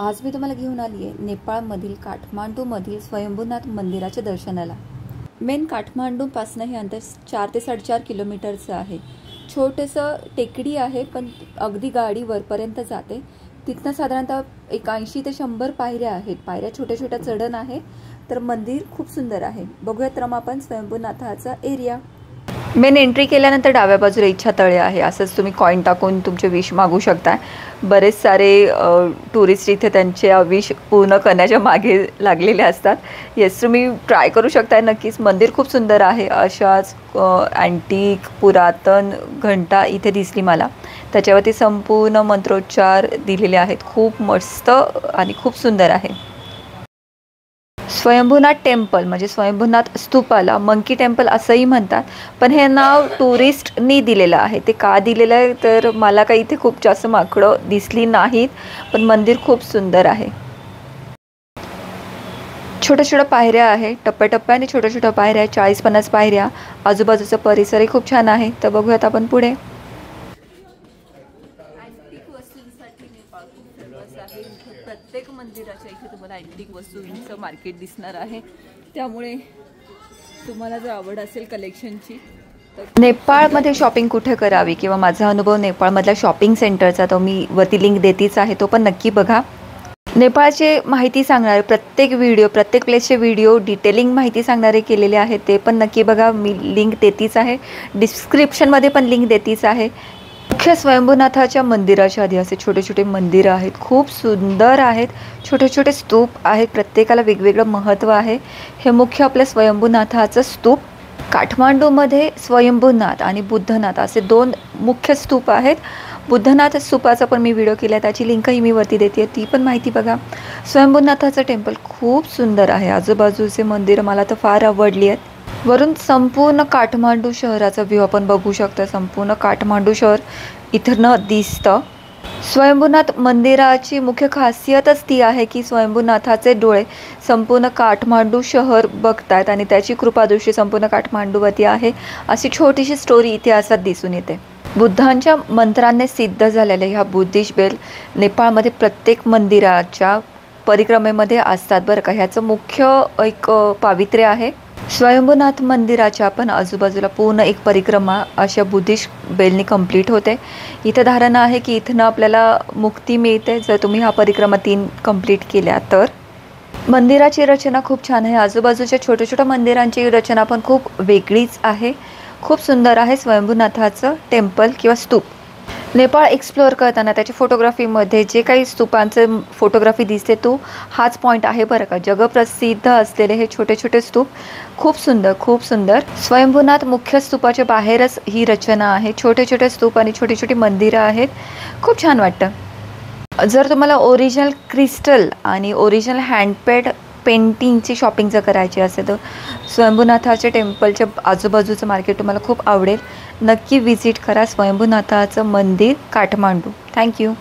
आज मी तुम्हाला घेऊन आली आहे नेपाळमधील काठमांडूमधील स्वयंभूनाथ मंदिराच्या दर्शनाला। मेन काठमांडूपासून हे अंतर 4 ते 4.5 किलोमीटरचं आहे। छोटंसं टेकडी आहे, पण अगदी गाडी वरपर्यंत जाते। तिथनं साधारणतः 80 ते 100 पायऱ्या आहेत। पायऱ्या छोट्या छोट्या चढण आहे, तर मंदिर खूप सुंदर आहे। बघूयात तर मग आपण स्वयंभूनाथाचा एरिया। मेन एंट्री केल्यानंतर डाव्या बाजूला इच्छा तळे आहे। असंच तुम्ही कॉइन टाकून तुमचे विश मागू शकता। बरेच सारे टुरिस्ट इथे त्यांचे विश पूर्ण करण्याच्या मागे लागलेले असतात। येस, तुम्ही ट्राय करू शकता नक्कीच। मंदिर खूप सुंदर आहे। अशाच अँटिक पुरातन घंटा इथे दिसली मला। त्याच्यावरती संपूर्ण मंत्रोच्चार दिलेले आहेत। खूप मस्त आणि खूप सुंदर आहे। स्वयंभूनाथ टेम्पल म्हणजे स्वयंभूनाथ स्तूपाला मंकी टेम्पल असंही म्हणतात, पण हे नाव टुरिस्टनी दिलेलं आहे। ते का दिलेलं आहे तर मला काही इथे खूप जास्त माकडं दिसली नाहीत, पण मंदिर खूप सुंदर आहे। छोट्या छोट्या पायऱ्या आहे, टप्प्याटप्प्याने छोट्या छोट्या पायऱ्या आहे, 40-50 पायऱ्या। आजूबाजूचा परिसरही खूप छान आहे। तर बघूयात आपण पुढे। प्रत्येक मंदिराच्या इथे तुम्हाला अँटिक वस्तूंचं मार्केट दिसणार आहे, त्यामुळे तुम्हाला जर आवड असेल कलेक्शनची तर नेपाळमध्ये शॉपिंग कुठे करावी किंवा माझा अनुभव नेपाळमधल्या शॉपिंग सेंटरचा तो मी वरती लिंक देतीच आहे, तो पण नक्की बघा। नेपाळचे माहिती सांगणारे प्रत्येक व्हिडिओ, प्रत्येक प्लेसचे व्हिडिओ डिटेलिंग माहिती सांगणारे केलेले आहेत, ते पण नक्की बघा। मी लिंक देतीच आहे, डिस्क्रिप्शनमध्ये पण लिंक देतीच आहे। मुख्य स्वयंभूनाथाच्या मंदिराच्या आधी असे छोटे छोटे मंदिर आहेत, खूप सुंदर आहेत। छोटे छोटे स्तूप आहेत, प्रत्येकाला वेगवेगळं महत्त्व आहे। हे मुख्य आपल्या स्वयंभूनाथाचं स्तूप। काठमांडूमध्ये स्वयंभूनाथ आणि बुद्धनाथ असे 2 मुख्य स्तूप आहेत। बुद्धनाथ स्तूपाचा पण मी व्हिडिओ केला आहे, त्याची लिंकही मी वरती देते, ती पण माहिती बघा। स्वयंभूनाथाचं टेम्पल खूप सुंदर आहे। आजूबाजूचे मंदिर मला तर फार आवडली आहेत। वरून संपूर्ण काठमांडू शहराचा व्ह्यू आपण बघू शकता। संपूर्ण काठमांडू शहर इथनं दिसतं। स्वयंभूनाथ मंदिराची मुख्य खासियतच ती आहे की स्वयंभूनाथाचे डोळे संपूर्ण काठमांडू शहर बघतात आणि त्याची कृपादृष्टी संपूर्ण काठमांडूवरती आहे, अशी छोटीशी स्टोरी इतिहासात दिसून येते। बुद्धांच्या मंत्राने सिद्ध झालेल्या ह्या बुद्धिस्ट बेल नेपाळमध्ये प्रत्येक मंदिराच्या परिक्रमेमध्ये असतात बरं का। ह्याचं मुख्य एक पावित्र्य आहे। स्वयंभूनाथ मंदिराच्या पण आजूबाजूला पूर्ण एक परिक्रमा अशा बुद्धिस्ट बेलनी कंप्लीट होते। इथं धारणा आहे की इथनं आपल्याला मुक्ती मिळते जर तुम्ही हा परिक्रमा 3 कंप्लीट केल्या तर। मंदिराची रचना खूप छान आहे। आजूबाजूच्या छोट्या छोट्या मंदिरांची रचना पण खूप वेगळीच आहे। खूप सुंदर आहे स्वयंभूनाथाचं टेम्पल किंवा स्तूप। नेपाळ एक्सप्लोअर करताना त्याच्या फोटोग्राफीमध्ये जे काही स्तूपांचं फोटोग्राफी दिसते तो हाच पॉईंट आहे बरं का। जगप्रसिद्ध असलेले हे छोटे छोटे स्तूप खूप सुंदर, खूप सुंदर। स्वयंभूनाथ मुख्य स्तूपाच्या बाहेरच ही रचना आहे। छोटे छोटे स्तूप आणि छोटी छोटी मंदिरं आहेत, खूप छान वाटतं। जर तुम्हाला ओरिजिनल क्रिस्टल आणि ओरिजिनल हँडपेड पेंटिंगची शॉपिंग जर करायची असेल तर स्वयंभूनाथाच्या टेम्पलच्या आजूबाजूचं मार्केट तुम्हाला खूप आवडेल। नक्की विजिट करा स्वयंभूनाथाचं मंदिर काठमांडू। थँक्यू।